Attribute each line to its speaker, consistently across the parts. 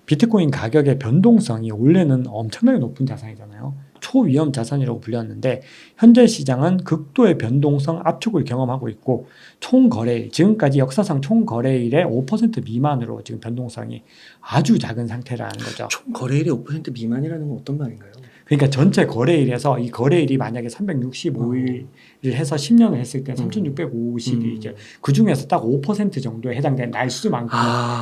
Speaker 1: 비트코인 가격의 변동성이 원래는 엄청나게 높은 자산이잖아요. 초위험 자산이라고 불렸는데 현재 시장은 극도의 변동성 압축을 경험하고 있고 총거래일, 지금까지 역사상 총거래일의 5% 미만으로 지금 변동성이 아주 작은 상태라는 거죠.
Speaker 2: 총 거래일이 5% 미만이라는 건 어떤 말인가요?
Speaker 1: 그러니까 전체 거래일에서 이 거래일이 만약에 365일을 해서 10년을 했을 때 3650일이죠. 그 중에서 딱 5% 정도에 해당되는 날수만큼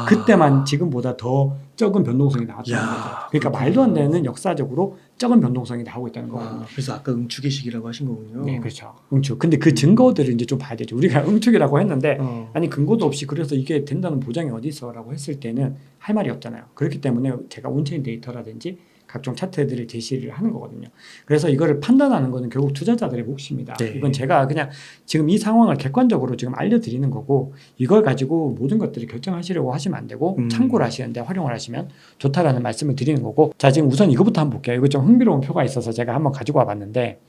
Speaker 1: 그때만 지금보다 더 적은 변동성이 나왔다는 거죠. 그러니까
Speaker 2: 그렇구나.
Speaker 1: 말도 안 되는 역사적으로 적은 변동성이 나오고 있다는 거거든요.
Speaker 2: 그래서 아까 응축의 시기라고 하신 거군요.
Speaker 1: 네, 그렇죠. 응축. 근데 그 증거들을 이제 좀 봐야 되죠. 우리가 응축이라고 했는데 아니 근거도 없이 그래서 이게 된다는 보장이 어디 있어라고 했을 때는 할 말이 없잖아요. 그렇기 때문에 제가 온체인 데이터라든지 각종 차트들을 제시를 하는 거거든요. 그래서 이거를 판단하는 거는 결국 투자자들의 몫입니다.
Speaker 2: 네.
Speaker 1: 이건 제가 그냥 지금 이 상황을 객관적으로 지금 알려드리는 거고 이걸 가지고 모든 것들을 결정하시려고 하시면 안 되고 참고를 하시는데 활용을 하시면 좋다라는 말씀을 드리는 거고 자 지금 우선 이거부터 한번 볼게요. 이거 좀 흥미로운 표가 있어서 제가 한번 가지고 와봤는데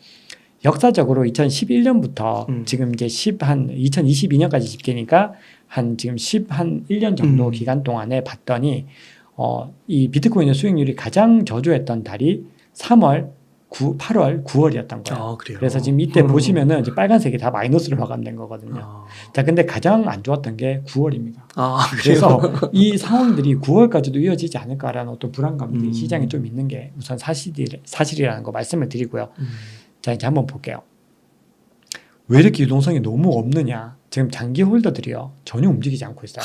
Speaker 1: 역사적으로 2011년부터 지금 이제 2022년까지 집계니까 한 지금 1년 정도 기간 동안에 봤더니 이 비트코인의 수익률이 가장 저조했던 달이 3월, 8월, 9월이었던 거예요.
Speaker 2: 그래요?
Speaker 1: 그래서 지금 이때 보시면은 이제 빨간색이 다 마이너스로 마감된 거거든요. 자, 근데 가장 안 좋았던 게 9월입니다. 그래서 이 상황들이 9월까지도 이어지지 않을까라는 어떤 불안감들이 시장에 좀 있는 게 우선 사실이라는 거 말씀을 드리고요. 자, 이제 한번 볼게요. 왜 이렇게 유동성이 너무 없느냐? 지금 장기 홀더들이요 전혀 움직이지 않고 있어요.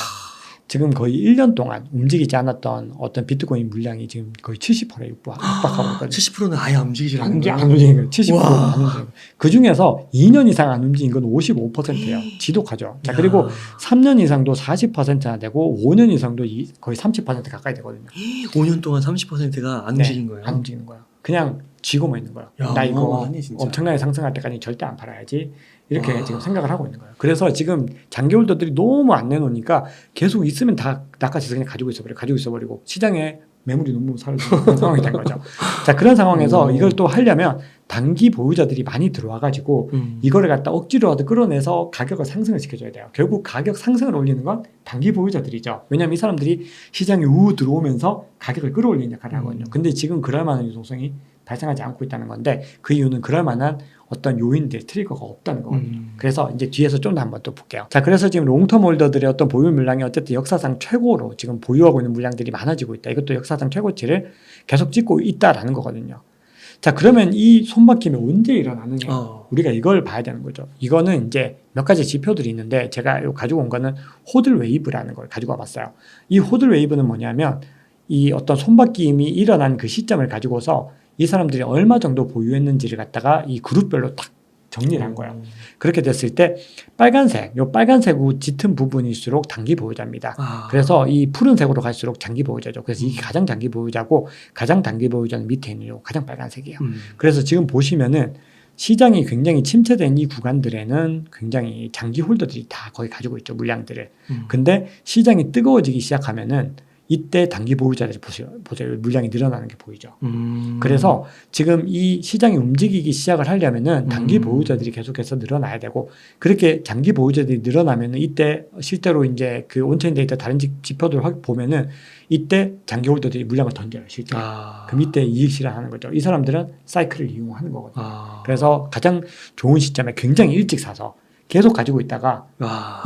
Speaker 1: 지금 거의 1년 동안 움직이지 않았던 어떤 비트코인 물량이 지금 거의 70%에 육박하고 있거든요.
Speaker 2: 70%는 아예 안 움직이지
Speaker 1: 안 움직이는 거예요. 70%는 안 움직이는 거예요. 그 중에서 2년 이상 안 움직인 건 55%예요. 지독하죠. 자, 그리고 3년 이상도 40%나 되고 5년 이상도 거의 30% 가까이 되거든요.
Speaker 2: 5년 동안 30%가 안 움직인 거예요?
Speaker 1: 안 움직이는 거예요. 그냥 쥐고만 있는 거예요. 나 이거 엄청나게 상승할 때까지 절대 안 팔아야지. 이렇게 지금 생각을 하고 있는 거예요. 그래서 지금 장기 홀더들이 너무 안 내놓으니까 계속 있으면 다 낚아채서 그냥 가지고 있어버리고 시장에 매물이 너무 사라지는 그런 상황이 된 거죠. 자, 그런 상황에서 이걸 또 하려면 단기 보유자들이 많이 들어와가지고 이거를 갖다 억지로라도 끌어내서 가격을 상승을 시켜줘야 돼요. 결국 가격 상승을 올리는 건 단기 보유자들이죠. 왜냐하면 이 사람들이 시장에 들어오면서 가격을 끌어올리는 역할을 하거든요. 근데 지금 그럴 만한 유동성이 발생하지 않고 있다는 건데 그 이유는 그럴 만한 어떤 요인들, 트리거가 없다는 거거든요. 그래서 이제 뒤에서 좀 더 한번 또 볼게요. 자, 그래서 지금 롱텀 홀더들의 어떤 보유 물량이 어쨌든 역사상 최고로 지금 보유하고 있는 물량들이 많아지고 있다. 이것도 역사상 최고치를 계속 찍고 있다라는 거거든요. 자, 그러면 이 손바뀜이 언제 일어나느냐? 우리가 이걸 봐야 되는 거죠. 이거는 이제 몇 가지 지표들이 있는데 제가 가지고 온 거는 호들 웨이브라는 걸 가지고 와봤어요. 이 호들 웨이브는 뭐냐면 이 어떤 손바뀜이 일어난 그 시점을 가지고서 이 사람들이 얼마 정도 보유했는지를 갖다가 이 그룹별로 딱 정리를 한 거예요. 그렇게 됐을 때 요 빨간색으로 짙은 부분일수록 단기 보유자입니다. 그래서 이 푸른색으로 갈수록 장기 보유자죠. 그래서 이게 가장 장기 보유자고 가장 단기 보유자는 밑에 있는 요 가장 빨간색이에요. 그래서 지금 보시면은 시장이 굉장히 침체된 이 구간들에는 굉장히 장기 홀더들이 다 거의 가지고 있죠. 물량들을. 근데 시장이 뜨거워지기 시작하면은 이때 단기 보유자들이 보세요. 물량이 늘어나는 게 보이죠. 그래서 지금 이 시장이 움직이기 시작을 하려면은 단기 보유자들이 계속해서 늘어나야 되고 그렇게 장기 보유자들이 늘어나면은 이때 실제로 이제 그 온체인 데이터 다른 지표들 보면은 이때 장기 홀더들이 물량을 던져요. 실제로. 그럼 이때 이익 실현하는 거죠. 이 사람들은 사이클을 이용하는 거거든요. 그래서 가장 좋은 시점에 굉장히 일찍 사서 계속 가지고 있다가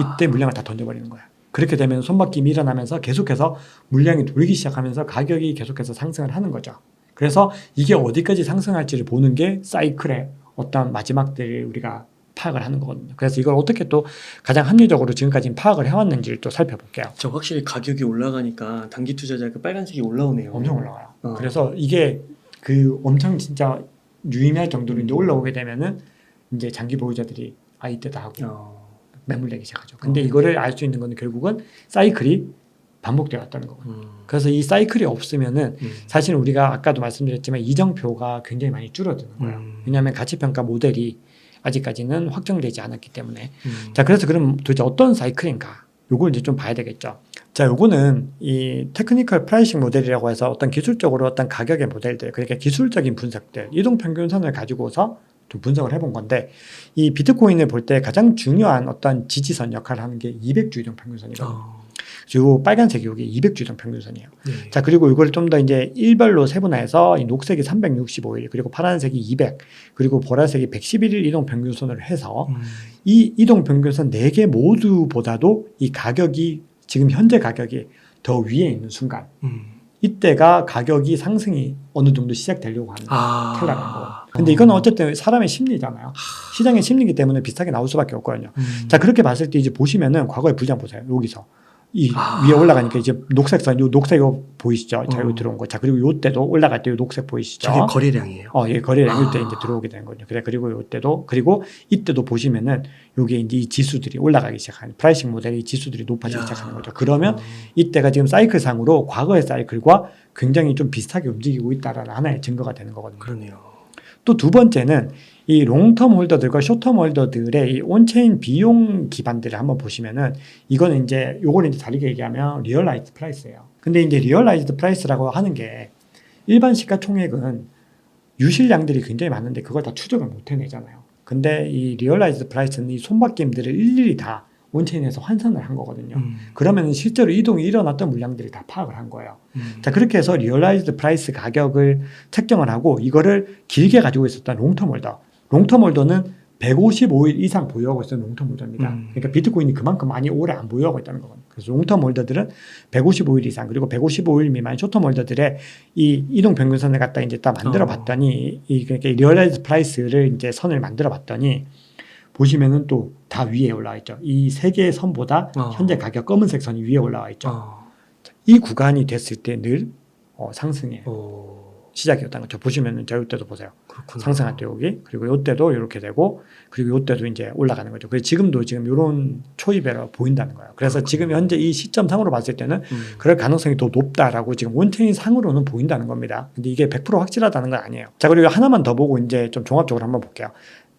Speaker 1: 이때 물량을 다 던져버리는 거예요. 그렇게 되면 손바뀜이 일어나면서 계속해서 물량이 돌기 시작하면서 가격이 계속해서 상승을 하는 거죠. 그래서 이게 어디까지 상승할지를 보는 게 사이클의 어떤 마지막들을 우리가 파악을 하는 거거든요. 그래서 이걸 어떻게 또 가장 합리적으로 지금까지 파악을 해왔는지를 또 살펴볼게요.
Speaker 2: 저 확실히 가격이 올라가니까 단기 투자자 그 빨간색이 올라오네요.
Speaker 1: 엄청 올라가요. 그래서 이게 그 엄청 진짜 유의미할 정도로 이제 올라오게 되면은 이제 장기 보유자들이 이때다 하고 매물내기 시작하죠. 근데 이거를 알 수 있는 건 결국은 사이클이 반복되어 왔다는 거거든요. 그래서 이 사이클이 없으면은 사실 우리가 아까도 말씀드렸지만 이정표가 굉장히 많이 줄어드는 거예요. 왜냐하면 가치평가 모델이 아직까지는 확정되지 않았기 때문에. 자, 그래서 그럼 도대체 어떤 사이클인가? 요걸 이제 좀 봐야 되겠죠. 자, 요거는 이 테크니컬 프라이싱 모델이라고 해서 어떤 기술적으로 어떤 가격의 모델들, 그러니까 기술적인 분석들, 이동평균선을 가지고서 좀 분석을 해본 건데 이 비트코인을 볼 때 가장 중요한 어떤 지지선 역할을 하는 게 200주 이동평균선이거든요. 그리고 빨간색이 여기 200주移평균선이에요.
Speaker 2: 네.
Speaker 1: 자, 그리고 이걸 좀 더 이제 일별로 세분화해서 이 녹색이 365일, 그리고 파란색이 200, 그리고 보라색이 111일 이동 평균선을 해서 이 이동 평균선 4개 모두보다도 이 가격이 지금 현재 가격이 더 위에 있는 순간 이때가 가격이 상승이 어느 정도 시작되려고 하는 탈락한 거예요. 근데 이건 어쨌든 사람의 심리잖아요. 시장의 심리이기 때문에 비슷하게 나올 수밖에 없거든요. 자, 그렇게 봤을 때 이제 보시면은 과거의 불장 보세요. 여기서 이 위에 올라가니까 이제 녹색선, 요 녹색 이거 보이시죠? 자, 여기 들어온 거. 자, 그리고 요때도 올라갈 때 요 녹색 보이시죠?
Speaker 2: 저게 거래량이에요.
Speaker 1: 예, 거래량 이때 이제 들어오게 되는 거죠. 그래, 그리고 요때도, 그리고 이때도 보시면은 요게 이제 이 지수들이 올라가기 시작하는, 프라이싱 모델의 지수들이 높아지기 시작하는 거죠. 그러면 이때가 지금 사이클상으로 과거의 사이클과 굉장히 좀 비슷하게 움직이고 있다라는 하나의 증거가 되는 거거든요.
Speaker 2: 그러네요.
Speaker 1: 또 두 번째는 이 롱텀 홀더들과 숏텀 홀더들의 이 온체인 비용 기반들을 한번 보시면은 이거는 이제 요거는 이제 다르게 얘기하면 리얼라이즈 프라이스예요. 근데 이제 리얼라이즈드 프라이스라고 하는 게 일반 시가총액은 유실량들이 굉장히 많은데 그걸 다 추적을 못 해내잖아요. 근데 이 리얼라이즈드 프라이스는 이 손바뀜들을 일일이 다 온체인에서 환산을 한 거거든요. 그러면 실제로 이동이 일어났던 물량들을 다 파악을 한 거예요. 자, 그렇게 해서 리얼라이즈드 프라이스 가격을 책정을 하고 이거를 길게 가지고 있었던 롱텀 홀더. 롱텀 홀더는 155일 이상 보유하고 있는 롱텀 홀더입니다. 그러니까 비트코인이 그만큼 많이 오래 안 보유하고 있다는 거거든요. 그래서 롱텀 홀더들은 155일 이상, 그리고 155일 미만 숏텀 홀더들의 이 이동 평균선을 갖다 이제 딱 만들어 봤더니 그러니까 리얼라이즈 프라이스를 이제 선을 만들어 봤더니 보시면은 또 다 위에 올라와 있죠. 이 세 개의 선보다 현재 가격 검은색 선이 위에 올라와 있죠. 이 구간이 됐을 때 늘 상승의 시작이었다는 거죠. 보시면은 저 이때도 보세요.
Speaker 2: 그렇구나.
Speaker 1: 상승할 때 여기, 그리고 이때도 이렇게 되고, 그리고 이때도 이제 올라가는 거죠. 그래서 지금도 지금 이런 초입에로 보인다는 거예요. 그래서 지금 현재 이 시점상으로 봤을 때는 그럴 가능성이 더 높다라고 지금 온체인 상으로는 보인다는 겁니다. 근데 이게 100% 확실하다는 건 아니에요. 자, 그리고 하나만 더 보고 이제 좀 종합적으로 한번 볼게요.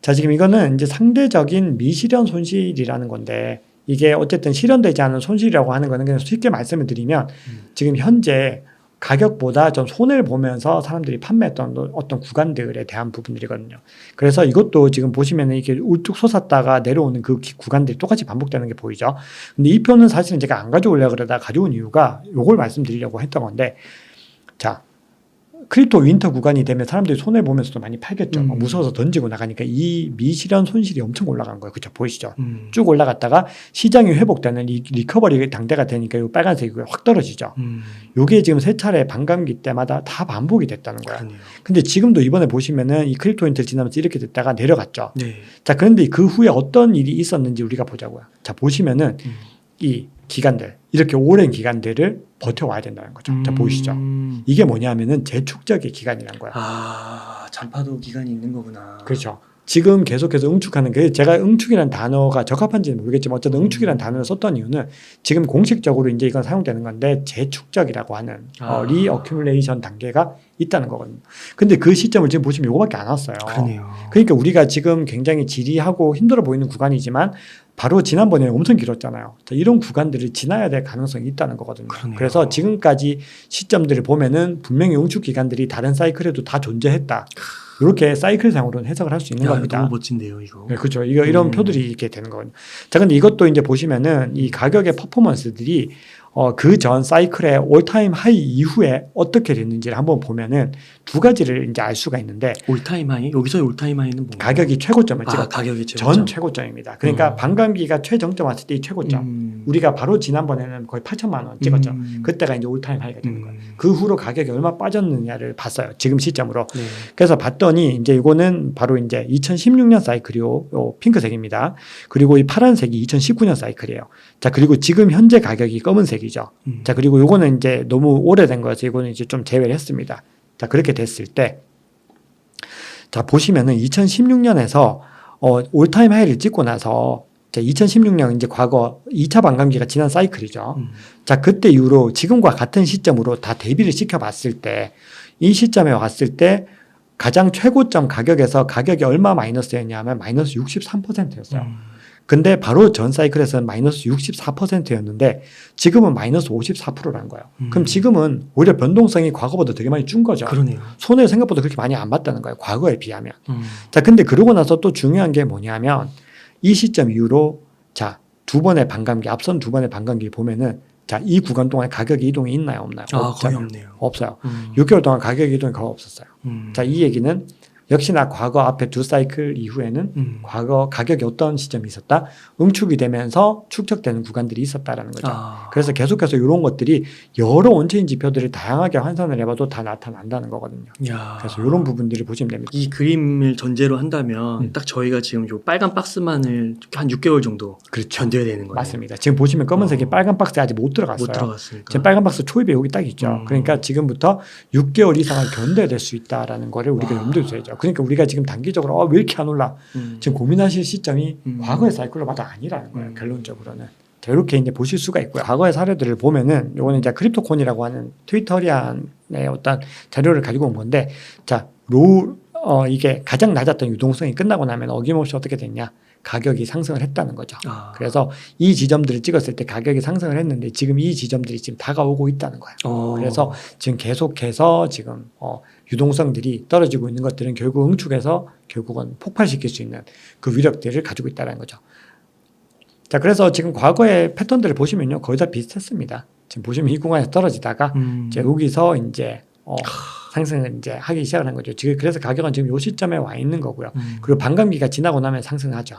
Speaker 1: 자, 지금 이거는 이제 상대적인 미실현 손실이라는 건데, 이게 어쨌든 실현되지 않은 손실이라고 하는 거는 그냥 쉽게 말씀을 드리면 지금 현재 가격보다 좀 손해를 보면서 사람들이 판매했던 어떤 구간들에 대한 부분들이거든요. 그래서 이것도 지금 보시면 이렇게 우뚝 솟았다가 내려오는 그 구간들이 똑같이 반복되는 게 보이죠. 근데 이 표는 사실은 제가 안 가져오려고 그러다가 가져온 이유가 요걸 말씀드리려고 했던 건데, 자, 크립토 윈터 구간이 되면 사람들이 손해 보면서도 많이 팔겠죠. 무서워서 던지고 나가니까 이 미실현 손실이 엄청 올라간 거예요. 그렇죠? 보이시죠? 쭉 올라갔다가 시장이 회복되는 이 리커버리 당대가 되니까 이 빨간색이 확 떨어지죠. 요게 지금 세 차례 반감기 때마다 다 반복이 됐다는 거예요.
Speaker 2: 그러네요.
Speaker 1: 근데 지금도 이번에 보시면은 이 크립토 윈터를 지나면서 이렇게 됐다가 내려갔죠.
Speaker 2: 네.
Speaker 1: 자, 그런데 그 후에 어떤 일이 있었는지 우리가 보자고요. 자, 보시면은 이 기간들, 이렇게 오랜 기간들을 버텨와야 된다는 거죠. 자, 보이시죠? 이게 뭐냐면은 재축적의 기간이란 거야.
Speaker 2: 잔파도 기간이 있는 거구나.
Speaker 1: 그렇죠. 지금 계속해서 응축하는 게, 제가 응축이라는 단어가 적합한지는 모르겠지만 어쨌든 응축이라는 단어를 썼던 이유는 지금 공식적으로 이제 이건 사용되는 건데 재축적이라고 하는 리어큐뮬레이션 단계가 있다는 거거든요. 근데 그 시점을 지금 보시면 이거밖에 안 왔어요.
Speaker 2: 그러네요.
Speaker 1: 그러니까 우리가 지금 굉장히 지리하고 힘들어 보이는 구간이지만 바로 지난번에 엄청 길었잖아요. 자, 이런 구간들을 지나야 될 가능성이 있다는 거거든요.
Speaker 2: 그러네요.
Speaker 1: 그래서 지금까지 시점들을 보면은 분명히 응축 기간들이 다른 사이클에도 다 존재했다. 이렇게 사이클상으로는 해석을 할 수 있는 겁니다.
Speaker 2: 너무 멋진데요, 이거.
Speaker 1: 네, 그렇죠. 이런 표들이 이렇게 되는 거거든요. 자, 근데 이것도 이제 보시면은 이 가격의 퍼포먼스들이 그 전 사이클의 올타임 하이 이후에 어떻게 됐는지를 한번 보면은 두 가지를 이제 알 수가 있는데,
Speaker 2: 올타임 하이? 여기서의 올타임 하이는 뭔가요?
Speaker 1: 가격이 최고점을 찍었다.
Speaker 2: 가격이 최고점.
Speaker 1: 전 최고점입니다. 그러니까 반감기가 최정점 왔을 때 이 최고점. 우리가 바로 지난번에는 거의 8천만 원 찍었죠. 그때가 이제 올타임 하이가 되는 거예요. 그 후로 가격이 얼마 빠졌느냐를 봤어요. 지금 시점으로.
Speaker 2: 네.
Speaker 1: 그래서 봤더니 이제 이거는 바로 이제 2016년 사이클이요. 핑크색입니다. 그리고 이 파란색이 2019년 사이클이에요. 자, 그리고 지금 현재 가격이 검은색이죠. 자, 그리고 요거는 이제 너무 오래된 거여서 이거는 이제 좀 제외를 했습니다. 자, 그렇게 됐을 때, 자, 보시면은 2016년에서 올타임 하이를 찍고 나서, 자, 2016년 이제 과거 2차 반감기가 지난 사이클이죠. 자, 그때 이후로 지금과 같은 시점으로 다 대비를 시켜봤을 때, 이 시점에 왔을 때 가장 최고점 가격에서 가격이 얼마 마이너스였냐면 마이너스 63%였어요. 근데 바로 전 사이클에서는 마이너스 64%였는데 지금은 마이너스 54%라는 거예요. 그럼 지금은 오히려 변동성이 과거보다 되게 많이 준 거죠.
Speaker 2: 그러네요.
Speaker 1: 손해를 생각보다 그렇게 많이 안 봤다는 거예요. 과거에 비하면. 자, 근데 그러고 나서 또 중요한 게 뭐냐면 이 시점 이후로 자, 앞선 두 번의 반감기 보면은 자, 이 구간 동안에 가격 이동이 있나요, 없나요?
Speaker 2: 거의 없네요.
Speaker 1: 없어요. 6개월 동안 가격 이동이 거의 없었어요. 자, 이 얘기는 역시나 과거 앞에 두 사이클 이후에는 과거 가격이 어떤 시점이 있었다? 응축이 되면서 축적되는 구간들이 있었다라는 거죠. 그래서 계속해서 이런 것들이 여러 온체인 지표들을 다양하게 환산을 해봐도 다 나타난다는 거거든요. 그래서 이런 부분들을 보시면 됩니다.
Speaker 2: 이 그림을 전제로 한다면 딱 저희가 지금 요 빨간 박스만을 한 6개월 정도 견뎌야 되는 거예요.
Speaker 1: 맞습니다. 지금 보시면 검은색이 빨간 박스에 아직 못 들어갔어요.
Speaker 2: 못 들어갔으니까.
Speaker 1: 지금 빨간 박스 초입에 여기 딱 있죠. 그러니까 지금부터 6개월 이상을 견뎌야 될 수 있다라는 거를 우리가 염두에 둬야죠. 그러니까 우리가 지금 단기적으로 왜 이렇게 안 올라? 지금 고민하실 시점이 과거의 사이클로 봐도 아니라는 거예요. 결론적으로는. 자, 이렇게 이제 보실 수가 있고요. 과거의 사례들을 보면은 요거는 이제 크립토콘이라고 하는 트위터리안의 어떤 자료를 가지고 온 건데, 자, 이게 가장 낮았던 유동성이 끝나고 나면 어김없이 어떻게 됐냐? 가격이 상승을 했다는 거죠. 그래서 이 지점들을 찍었을 때 가격이 상승을 했는데 지금 이 지점들이 지금 다가오고 있다는 거예요. 그래서 지금 계속해서 지금 유동성들이 떨어지고 있는 것들은 결국 응축해서 결국은 폭발시킬 수 있는 그 위력들을 가지고 있다는 거죠. 자, 그래서 지금 과거의 패턴들을 보시면요, 거의 다 비슷했습니다. 지금 보시면 이 구간에서 떨어지다가 이제 여기서 이제 상승을 이제 하기 시작하는 거죠. 지금 그래서 가격은 지금 요 시점에 와 있는 거고요. 그리고 반감기가 지나고 나면 상승하죠.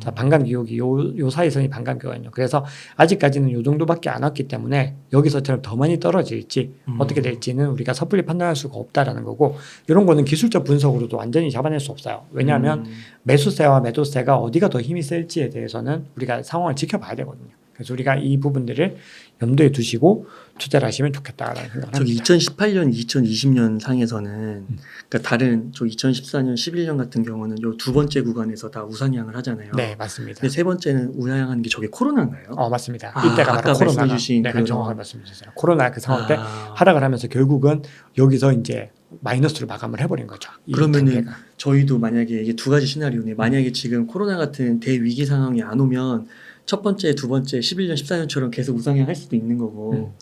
Speaker 1: 자, 반감기 여기 요 사이선이 반감기거든요. 그래서 아직까지는 요 정도밖에 안 왔기 때문에 여기서처럼 더 많이 떨어질지 어떻게 될지는 우리가 섣불리 판단할 수가 없다라는 거고, 이런 거는 기술적 분석으로도 완전히 잡아낼 수 없어요. 왜냐하면 매수세와 매도세가 어디가 더 힘이 셀지에 대해서는 우리가 상황을 지켜봐야 되거든요. 그래서 우리가 이 부분들을 염두에 두시고 투자를 하시면 좋겠다라는 생각을 합니다.
Speaker 2: 2018년, 2020년 상에서는 그러니까 다른 2014년, 11년 같은 경우는 요 두 번째 구간에서 다 우상향을 하잖아요.
Speaker 1: 네, 맞습니다.
Speaker 2: 근데 세 번째는 우상향하는 게 저게 코로나인가요?
Speaker 1: 맞습니다. 이때가 바로 코로나가 정확하게 말씀해 주셨어요. 코로나 그 상황 때 하락을 하면서 결국은 여기서 이제 마이너스로 마감을 해버린 거죠.
Speaker 2: 그러면은 저희도 만약에 이게 두 가지 시나리오네. 만약에 지금 코로나 같은 대위기 상황이 안 오면 첫 번째, 두 번째 11년, 14년처럼 계속 우상향 할 수도 있는 거고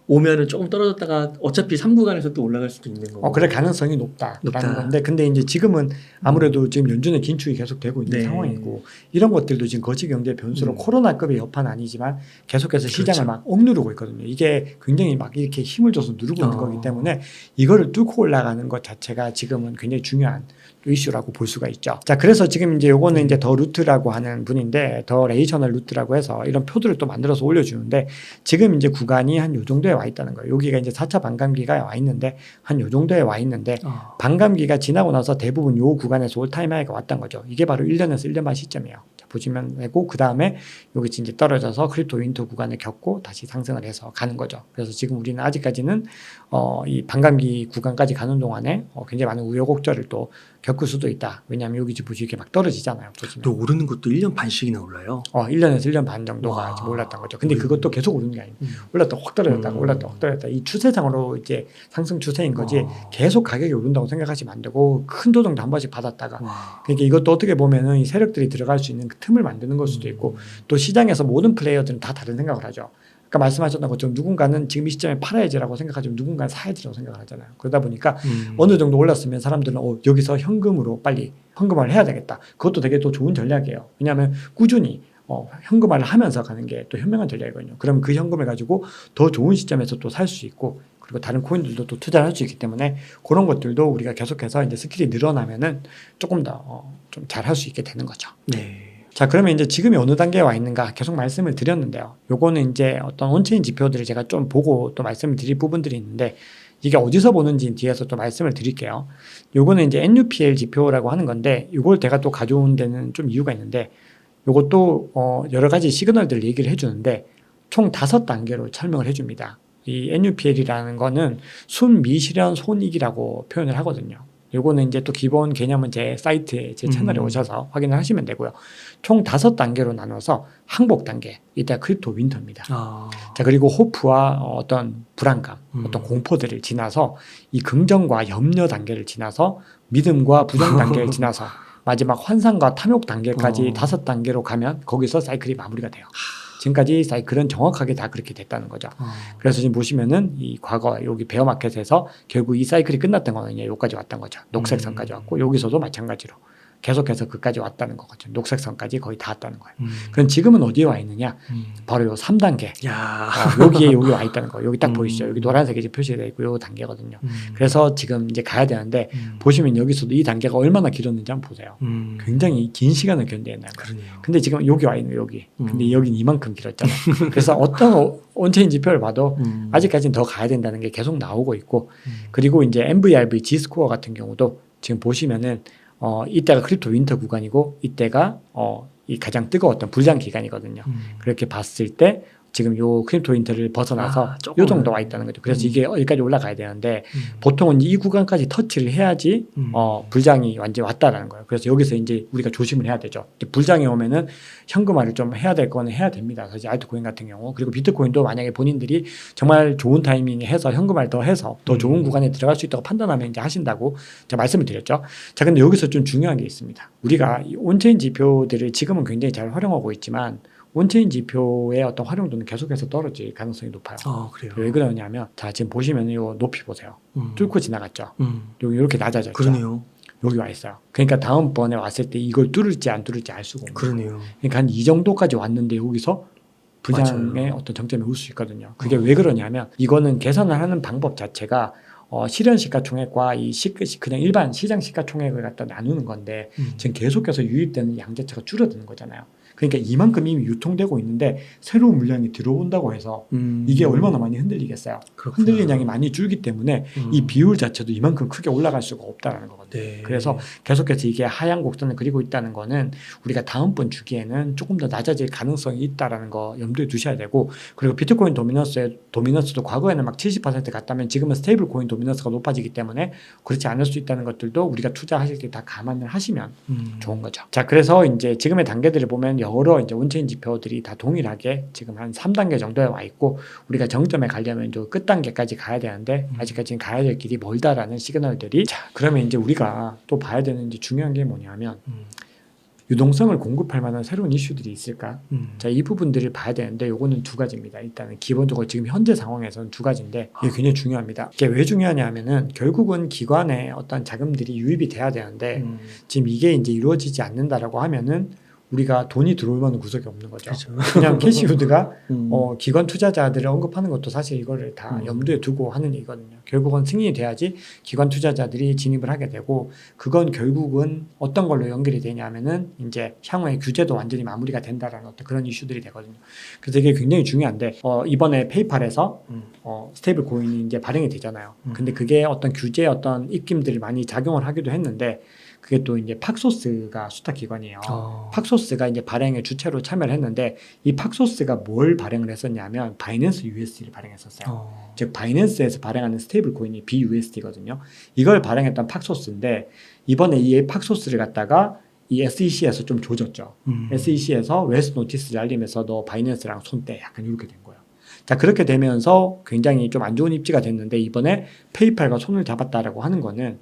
Speaker 2: 오면은 조금 떨어졌다가 어차피 3구간에서 또 올라갈 수도 있는 거고.
Speaker 1: 그럴 가능성이 높다라는 건데, 근데 이제 지금은 아무래도 지금 연준의 긴축이 계속 되고 있는 상황이고, 이런 것들도 지금 거시 경제 변수로 코로나급의 여파는 아니지만 계속해서 시장을 막 억누르고 있거든요. 이게 굉장히 막 이렇게 힘을 줘서 누르고 있는 거기 때문에 이거를 뚫고 올라가는 것 자체가 지금은 굉장히 중요한 이슈라고 볼 수가 있죠. 자, 그래서 지금 이제 요거는 이제 더 루트라고 하는 분인데, 더 레이셔널 루트라고 해서 이런 표들을 또 만들어서 올려주는데, 지금 이제 구간이 한 요 정도에 와 있다는 거예요. 여기가 이제 4차 반감기가 와 있는데 한 요 정도에 와 있는데, 반감기가 지나고 나서 대부분 요 구간에서 올타임 하이가 왔던 거죠. 이게 바로 1년에서 1년 반 시점이에요. 자, 보시면 되고, 그 다음에 여기 이제 떨어져서 크립토 윈터 구간을 겪고 다시 상승을 해서 가는 거죠. 그래서 지금 우리는 아직까지는 이 반감기 구간까지 가는 동안에 굉장히 많은 우여곡절을 또 겪을 수도 있다. 왜냐하면 여기 지금 이렇게 막 떨어지잖아요. 보시면.
Speaker 2: 또 오르는 것도 1년 반씩이나 올라요?
Speaker 1: 1년에서 1년 반 정도가 지금 올랐던 거죠. 근데 그것도 계속 오르는 게 아니고 올랐다 확 떨어졌다가 올랐다 확 떨어졌다. 이 추세상으로 이제 상승 추세인 거지 계속 가격이 오른다고 생각하시면 안 되고, 큰 조정도 한 번씩 받았다가 그러니까 이것도 어떻게 보면은 이 세력들이 들어갈 수 있는 그 틈을 만드는 걸 수도 있고, 또 시장에서 모든 플레이어들은 다 다른 생각을 하죠. 아까 말씀하셨던 것처럼 누군가는 지금 이 시점에 팔아야지라고 생각하지만 누군가는 사야지라고 생각을 하잖아요. 그러다 보니까 어느 정도 올랐으면 사람들은 여기서 현금으로 빨리 현금화를 해야 되겠다. 그것도 되게 또 좋은 전략이에요. 왜냐하면 꾸준히 현금화를 하면서 가는 게 또 현명한 전략이거든요. 그러면 그 현금을 가지고 더 좋은 시점에서 또 살 수 있고, 그리고 다른 코인들도 또 투자를 할 수 있기 때문에 그런 것들도 우리가 계속해서 이제 스킬이 늘어나면은 조금 더 좀 잘 할 수 있게 되는 거죠.
Speaker 2: 네.
Speaker 1: 자, 그러면 이제 지금이 어느 단계에 와 있는가 계속 말씀을 드렸는데요. 요거는 이제 어떤 온체인 지표들을 제가 좀 보고 또 말씀을 드릴 부분들이 있는데, 이게 어디서 보는지 뒤에서 또 말씀을 드릴게요. 요거는 이제 NUPL 지표라고 하는 건데, 요걸 제가 또 가져온 데는 좀 이유가 있는데, 요것도 여러 가지 시그널들 얘기를 해주는데 총 5단계로 설명을 해줍니다. 이 NUPL이라는 거는 순미실현 손익이라고 표현을 하거든요. 요거는 이제 또 기본 개념은 제 사이트에 제 채널에 오셔서 확인을 하시면 되고요. 총 5단계로 나눠서 항복 단계, 이때 크립토 윈터입니다. 자, 그리고 호프와 어떤 불안감, 어떤 공포들을 지나서 이 긍정과 염려 단계를 지나서 믿음과 부정 단계를 지나서 마지막 환상과 탐욕 단계까지 5단계로 가면 거기서 사이클이 마무리가 돼요. 지금까지 사이클은 정확하게 다 그렇게 됐다는 거죠. 그래서 지금 보시면은 이 과거 여기 베어마켓에서 결국 이 사이클이 끝났던 거는 여기까지 왔던 거죠. 녹색 선까지 왔고, 여기서도 마찬가지로 계속해서 그까지 왔다는 거거든요. 녹색선까지 거의 다 왔다는 거예요. 그럼 지금은 어디에 와 있느냐? 바로 요 3단계.
Speaker 2: 야.
Speaker 1: 여기에 여기 와 있다는 거예요. 여기 딱 보이시죠? 여기 노란색이 지금 표시되어 있고 요 단계거든요. 그래서 지금 이제 가야 되는데 보시면 여기서도 이 단계가 얼마나 길었는지 한번 보세요. 굉장히 긴 시간을 견뎌냈나요?
Speaker 2: 그러네요.
Speaker 1: 근데 지금 여기 와 있는 여기. 근데 여긴 이만큼 길었잖아요. 그래서 어떤 온체인 지표를 봐도 아직까지는 더 가야 된다는 게 계속 나오고 있고 그리고 이제 MVRV G스코어 같은 경우도 지금 보시면은 이때가 크립토 윈터 구간이고 이때가 이 가장 뜨거웠던 불장 기간이거든요. 그렇게 봤을 때 지금 요 크립토 윈터를 벗어나서 요 정도 와 있다는 거죠. 그래서 이게 여기까지 올라가야 되는데 보통은 이 구간까지 터치를 해야지 불장이 완전히 왔다라는 거예요. 그래서 여기서 이제 우리가 조심을 해야 되죠. 불장이 오면은 현금화를 좀 해야 될 거는 해야 됩니다. 사실 알트코인 같은 경우 그리고 비트코인도 만약에 본인들이 정말 좋은 타이밍에 해서 현금화를 더 해서 더 좋은 구간에 들어갈 수 있다고 판단하면 이제 하신다고 제가 말씀을 드렸죠. 자, 근데 여기서 좀 중요한 게 있습니다. 우리가 이 온체인 지표들을 지금은 굉장히 잘 활용하고 있지만 온체인 지표의 어떤 활용도는 계속해서 떨어질 가능성이 높아요.
Speaker 2: 그래요.
Speaker 1: 왜 그러냐면 자 지금 보시면 이 높이 보세요. 뚫고 지나갔죠. 여기 이렇게 낮아졌죠.
Speaker 2: 그러네요.
Speaker 1: 여기 와 있어요. 그러니까 다음번에 왔을 때 이걸 뚫을지 안 뚫을지 알 수가 없는 거예요.
Speaker 2: 그러네요.
Speaker 1: 그러니까 한 이 정도까지 왔는데 여기서 불장의 어떤 정점에 올 수 있거든요. 그게 왜 그러냐면 이거는 계산을 하는 방법 자체가 실현 시가총액과 이 그냥 일반 시장 시가총액을 갖다 나누는 건데 지금 계속해서 유입되는 양 자체가 줄어드는 거잖아요. 그러니까 이만큼 이미 유통되고 있는데 새로운 물량이 들어온다고 해서 이게 얼마나 많이 흔들리겠어요.
Speaker 2: 그렇구나.
Speaker 1: 흔들리는 양이 많이 줄기 때문에 이 비율 자체도 이만큼 크게 올라갈 수가 없다라는 거거든요.
Speaker 2: 네.
Speaker 1: 그래서 계속해서 이게 하향 곡선을 그리고 있다는 거는 우리가 다음번 주기에는 조금 더 낮아질 가능성이 있다라는 거 염두에 두셔야 되고 그리고 비트코인 도미넌스도 과거에는 막 70% 갔다면 지금은 스테이블 코인 도미넌스가 높아지기 때문에 그렇지 않을 수 있다는 것들도 우리가 투자하실 때 다 감안을 하시면 좋은 거죠. 자, 그래서 이제 지금의 단계들을 보면 여러 이제 온체인 지표들이 다 동일하게 지금 한 3단계 정도에 와 있고 우리가 정점에 가려면 저 끝 단계까지 가야 되는데 아직까지는 가야 될 길이 멀다라는 시그널들이 자, 그러면 이제 우리가 또 봐야 되는 이제 중요한 게 뭐냐면 유동성을 공급할 만한 새로운 이슈들이 있을까? 자, 이 부분들을 봐야 되는데 요거는 두 가지입니다. 일단은 기본적으로 지금 현재 상황에서는 두 가지인데 이게 굉장히 중요합니다. 이게 왜 중요하냐면은 결국은 기관에 어떤 자금들이 유입이 돼야 되는데 지금 이게 이제 이루어지지 않는다라고 하면은 우리가 돈이 들어올 만한 구석이 없는 거죠.
Speaker 2: 그렇죠.
Speaker 1: 그냥 캐시우드가 기관 투자자들을 언급하는 것도 사실 이거를 다 염두에 두고 하는 얘기거든요. 결국은 승인이 돼야지 기관 투자자들이 진입을 하게 되고 그건 결국은 어떤 걸로 연결이 되냐면은 이제 향후에 규제도 완전히 마무리가 된다라는 어떤 그런 이슈들이 되거든요. 그래서 이게 굉장히 중요한데 이번에 페이팔에서 스테이블 코인이 이제 발행이 되잖아요. 근데 그게 어떤 규제의 어떤 입김들을 많이 작용을 하기도 했는데 그게 또 이제 팍소스가 수탁 기관이에요. 팍소스가 이제 발행에 주체로 참여를 했는데 이 팍소스가 뭘 발행을 했었냐면 바이낸스 USD를 발행했었어요. 즉 바이낸스에서 발행하는 스테이블 코인이 BUSD거든요. 이걸 발행했던 팍소스인데 이번에 이 팍소스를 갖다가 이 SEC에서 좀 조졌죠. SEC에서 웨스 노티스를 알리면서 너 바이낸스랑 손대 약간 이렇게 된 거예요. 자, 그렇게 되면서 굉장히 좀 안 좋은 입지가 됐는데 이번에 페이팔과 손을 잡았다라고 하는 거는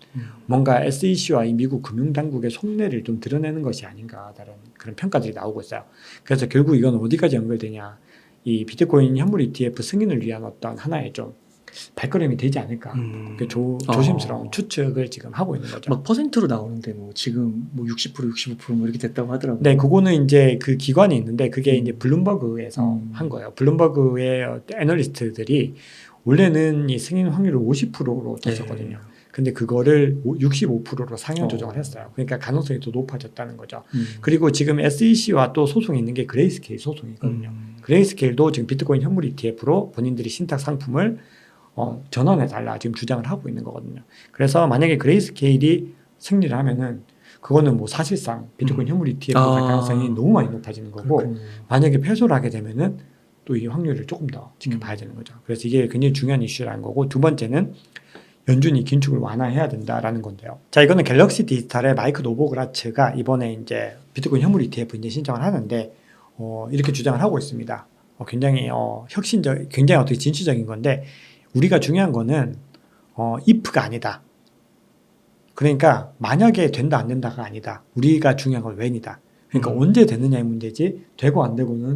Speaker 1: 뭔가 SEC와 이 미국 금융당국의 속내를 좀 드러내는 것이 아닌가라는 그런 평가들이 나오고 있어요. 그래서 결국 이건 어디까지 연결되냐. 이 비트코인 현물 ETF 승인을 위한 어떤 하나의 좀 발걸음이 되지 않을까. 조심스러운 추측을 지금 하고 있는 거죠.
Speaker 2: 막 퍼센트로 나오는데 뭐 지금 뭐 60% 65% 뭐 이렇게 됐다고 하더라고요.
Speaker 1: 네, 그거는 이제 그 기관이 있는데 그게 이제 블룸버그에서 한 거예요. 블룸버그의 애널리스트들이 원래는 이 승인 확률을 50%로 뒀었거든요. 근데 그거를 65%로 상향 조정을 했어요. 그러니까 가능성이 더 높아졌다는 거죠. 그리고 지금 SEC와 또 소송이 있는 게 그레이스케일 소송이거든요. 그레이스케일도 지금 비트코인 현물 ETF로 본인들이 신탁 상품을 전환해달라 지금 주장을 하고 있는 거거든요. 그래서 만약에 그레이스케일이 승리를 하면은 그거는 뭐 사실상 비트코인 현물 ETF 갈 가능성이 너무 많이 높아지는 거고
Speaker 2: 그렇군요.
Speaker 1: 만약에 패소를 하게 되면은 또 이 확률을 조금 더 지켜봐야 되는 거죠. 그래서 이게 굉장히 중요한 이슈라는 거고 두 번째는 연준이 긴축을 완화해야 된다라는 건데요. 자, 이거는 갤럭시 디지털의 마이크 노보그라츠가 이번에 이제 비트코인 현물 ETF 이제 신청을 하는데 이렇게 주장을 하고 있습니다. 굉장히 굉장히 어떻게 진취적인 건데 우리가 중요한 거는 if가 아니다. 그러니까 만약에 된다 안 된다가 아니다. 우리가 중요한 건 when이다. 그러니까 언제 되느냐의 문제지 되고 안 되고는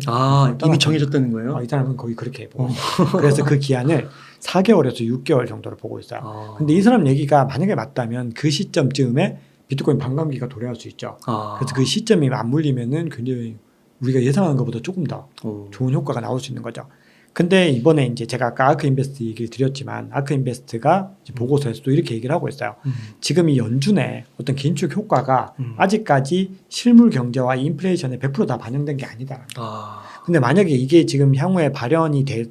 Speaker 2: 이미 정해졌다는 거예요?
Speaker 1: 이 사람은 거의 그렇게 보고 그래서 그 기한을 4개월에서 6개월 정도로 보고 있어요. 근데 이 사람 얘기가 만약에 맞다면 그 시점쯤에 비트코인 반감기가 도래할 수 있죠.
Speaker 2: 아.
Speaker 1: 그래서 그 시점이 맞물리면은 굉장히 우리가 예상하는 것보다 조금 더
Speaker 2: 오.
Speaker 1: 좋은 효과가 나올 수 있는 거죠. 근데 이번에 이제 제가 아까 아크 인베스트 얘기를 드렸지만 아크 인베스트가 보고서에서도 이렇게 얘기를 하고 있어요. 지금 이 연준의 어떤 긴축 효과가 아직까지 실물 경제와 인플레이션에 100% 다 반영된 게 아니다.
Speaker 2: 아.
Speaker 1: 근데 만약에 이게 지금 향후에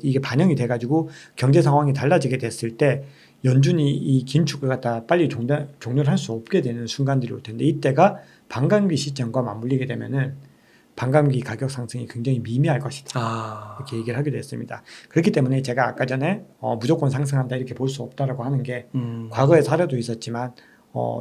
Speaker 1: 이게 반영이 돼가지고 경제 상황이 달라지게 됐을 때 연준이 이 긴축을 갖다 빨리 종료를 할 수 없게 되는 순간들이 올 텐데 이때가 반감기 시점과 맞물리게 되면은 반감기 가격 상승이 굉장히 미미할 것이다.
Speaker 2: 아.
Speaker 1: 이렇게 얘기를 하게 됐습니다. 그렇기 때문에 제가 아까 전에 무조건 상승한다 이렇게 볼 수 없다라고 하는 게 과거의 사례도 있었지만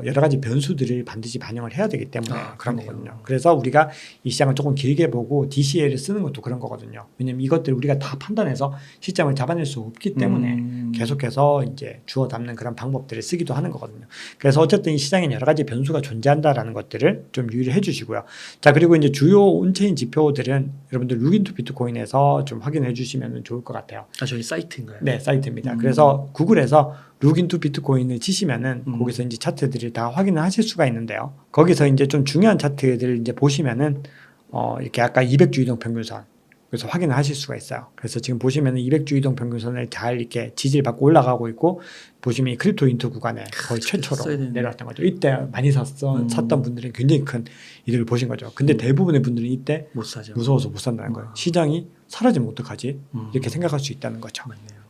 Speaker 1: 여러 가지 변수들을 반드시 반영을 해야 되기 때문에 그런
Speaker 2: 그러네요.
Speaker 1: 거거든요. 그래서 우리가 이 시장을 조금 길게 보고 DCA를 쓰는 것도 그런 거거든요. 왜냐면 이것들 우리가 다 판단해서 시점을 잡아낼 수 없기 때문에 계속해서 이제 주워 담는 그런 방법들을 쓰기도 하는 거거든요. 그래서 어쨌든 이 시장에 여러 가지 변수가 존재한다라는 것들을 좀 유의를 해주시고요. 자, 그리고 이제 주요 온체인 지표들은 여러분들 룩인투 비트코인에서 좀 확인해 주시면 좋을 것 같아요.
Speaker 2: 아, 저희 사이트인가요?
Speaker 1: 네, 사이트입니다. 그래서 구글에서 룩인투 비트코인을 치시면은 거기서 이제 차트들을 다 확인을 하실 수가 있는데요. 거기서 이제 좀 중요한 차트들을 이제 보시면은 이렇게 아까 200주 이동 평균선 그래서 확인을 하실 수가 있어요. 그래서 지금 보시면은 200주 이동 평균선을 잘 이렇게 지지를 받고 올라가고 있고 보시면 이 크립토 인투 구간에 거의 최초로 내려왔던 거죠. 이때 많이 샀던 분들은 굉장히 큰 이득을 보신 거죠. 근데 대부분의 분들은 이때
Speaker 2: 못 사죠.
Speaker 1: 무서워서 못 산다는 거예요. 시장이 사라지면 어떡하지? 이렇게 생각할 수 있다는 거죠.
Speaker 2: 맞네요.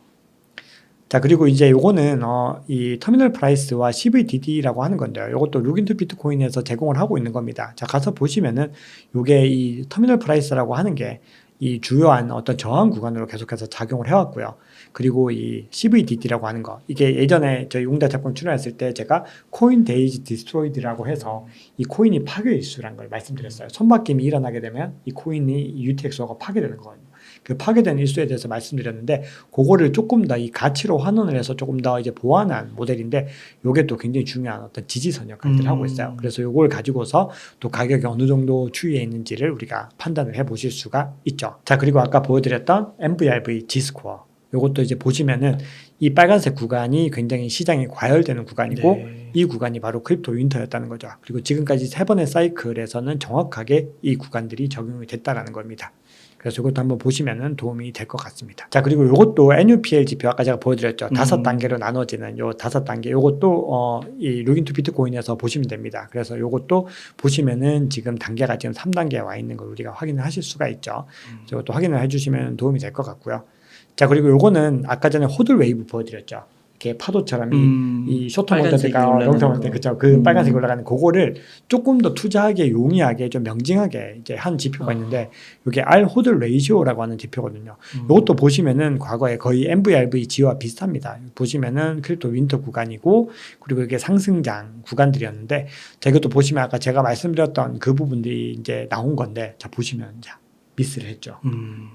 Speaker 1: 자, 그리고 이제 요거는 이 터미널 프라이스와 CVDD라고 하는 건데요. 요것도 룩인투 비트코인에서 제공을 하고 있는 겁니다. 자, 가서 보시면은 요게 이 터미널 프라이스라고 하는 게 이 주요한 어떤 저항 구간으로 계속해서 작용을 해왔고요. 그리고 이 CVDD라고 하는 거 이게 예전에 저희 용다 작품 출연했을 때 제가 코인 데이지 디스트로이드라고 해서 이 코인이 파괴 이슈라는 걸 말씀드렸어요. 손바뀜이 일어나게 되면 이 코인이 UTXO가 파괴되는 거거든요. 그 파괴된 일수에 대해서 말씀드렸는데 그거를 조금 더 이 가치로 환원을 해서 조금 더 이제 보완한 모델인데 요게 또 굉장히 중요한 어떤 지지선 역할들을 하고 있어요. 그래서 요걸 가지고서 또 가격이 어느 정도 추이에 있는지를 우리가 판단을 해 보실 수가 있죠. 자, 그리고 아까 보여드렸던 MVRV G스코어 요것도 이제 보시면은 이 빨간색 구간이 굉장히 시장이 과열되는 구간이고
Speaker 2: 네.
Speaker 1: 이 구간이 바로 크립토 윈터였다는 거죠. 그리고 지금까지 3번의 사이클에서는 정확하게 이 구간들이 적용이 됐다라는 겁니다. 그래서 이것도 한번 보시면 도움이 될 것 같습니다. 자, 그리고 이것도 NUPL 지표 아까 제가 보여드렸죠. 5단계로 나눠지는 요 5단계 요것도 이 룩인투 비트코인에서 보시면 됩니다. 그래서 요것도 보시면은 지금 단계가 지금 3단계에 와 있는 걸 우리가 확인을 하실 수가 있죠. 이것도 확인을 해주시면 도움이 될 것 같고요. 자, 그리고 요거는 아까 전에 호들 웨이브 보여드렸죠. 이렇게 파도처럼 이 쇼텀 원더드가 롱텀 원더 그죠? 그 빨간색이 올라가는 그거를 조금 더 투자하기에 용이하게 좀 명징하게 이제 한 지표가 있는데 이게 R 호들 레이시오라고 하는 지표거든요. 이것도 보시면은 과거에 거의 MVRV G와 비슷합니다. 보시면은 크립토 윈터 구간이고 그리고 이게 상승장 구간들이었는데 자, 이것도 보시면 아까 제가 말씀드렸던 그 부분들이 이제 나온 건데 자, 보시면 자, 미스를 했죠.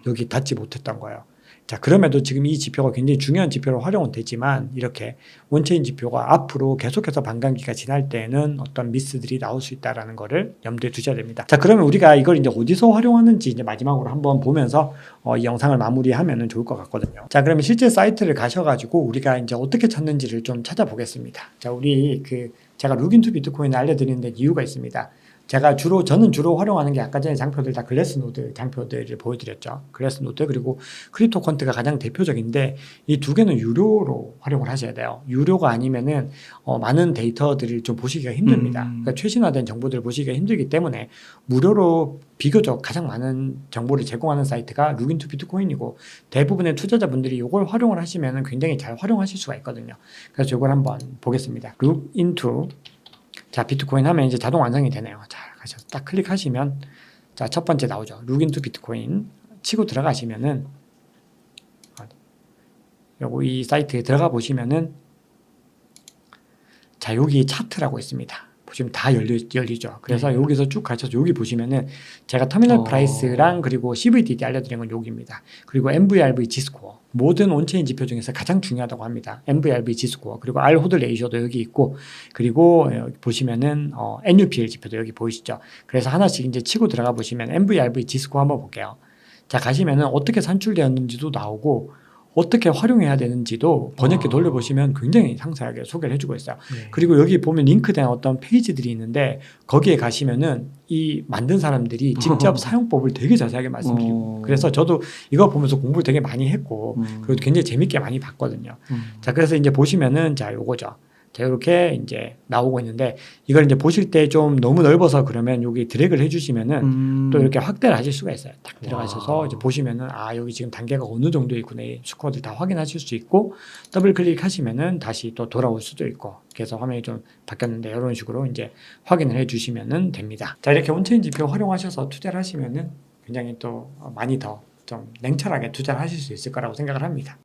Speaker 1: 여기 닿지 못했던 거예요. 자, 그럼에도 지금 이 지표가 굉장히 중요한 지표로 활용은 되지만 이렇게 원체인 지표가 앞으로 계속해서 반감기가 지날 때에는 어떤 미스들이 나올 수 있다는 거를 염두에 두셔야 됩니다. 자, 그러면 우리가 이걸 이제 어디서 활용하는지 이제 마지막으로 한번 보면서 이 영상을 마무리하면 좋을 것 같거든요. 자, 그러면 실제 사이트를 가셔가지고 우리가 이제 어떻게 찾는지를 좀 찾아보겠습니다. 자, 우리 제가 룩인투 비트코인을 알려드리는 데 이유가 있습니다. 저는 주로 활용하는 게 아까 전에 장표들 다 글래스노드 장표들을 보여드렸죠. 글래스노드 그리고 크립토 퀀트가 가장 대표적인데 이 두 개는 유료로 활용을 하셔야 돼요. 유료가 아니면은 많은 데이터들을 좀 보시기가 힘듭니다. 그러니까 최신화된 정보들을 보시기가 힘들기 때문에 무료로 비교적 가장 많은 정보를 제공하는 사이트가 룩인투 비트코인이고 대부분의 투자자분들이 이걸 활용을 하시면 굉장히 잘 활용하실 수가 있거든요. 그래서 이걸 한번 보겠습니다. 룩인투 자, 비트코인 하면 이제 자동 완성이 되네요. 자, 가셔서 딱 클릭하시면 자, 첫 번째 나오죠. 룩인투 비트코인 치고 들어가시면은 요거 이 사이트에 들어가 보시면은 자, 여기 차트라고 있습니다. 보시면 다 열리죠. 그래서 여기서 쭉 가셔서 여기 보시면은 제가 터미널 프라이스랑 그리고 CVDD 알려드린 건 여기입니다. 그리고 MVRV G스코어 모든 온체인 지표 중에서 가장 중요하다고 합니다. MVRV G스코어 그리고 R 호드 레이셔도 여기 있고 그리고 여기 보시면은 NUPL 지표도 여기 보이시죠. 그래서 하나씩 이제 치고 들어가 보시면 MVRV G스코어 한번 볼게요. 자, 가시면은 어떻게 산출되었는지도 나오고 어떻게 활용해야 되는지도 번역기 돌려보시면 굉장히 상세하게 소개를 해주고 있어요.
Speaker 2: 네.
Speaker 1: 그리고 여기 보면 링크된 어떤 페이지들이 있는데 거기에 가시면은 이 만든 사람들이 직접 사용법을 되게 자세하게 말씀드리고 그래서 저도 이거 보면서 공부를 되게 많이 했고 그리고 굉장히 재밌게 많이 봤거든요. 자, 그래서 이제 보시면은 자, 요거죠. 자, 이렇게 이제 나오고 있는데 이걸 이제 보실 때 좀 너무 넓어서 그러면 여기 드래그를 해주시면은 또 이렇게 확대를 하실 수가 있어요. 딱 들어가셔서 이제 보시면은 아, 여기 지금 단계가 어느 정도 있구나. 이 스코어들 다 확인하실 수 있고 더블 클릭하시면은 다시 또 돌아올 수도 있고 그래서 화면이 좀 바뀌었는데 이런 식으로 이제 확인을 해주시면은 됩니다. 자, 이렇게 온체인 지표 활용하셔서 투자를 하시면은 굉장히 또 많이 더 좀 냉철하게 투자를 하실 수 있을 거라고 생각을 합니다.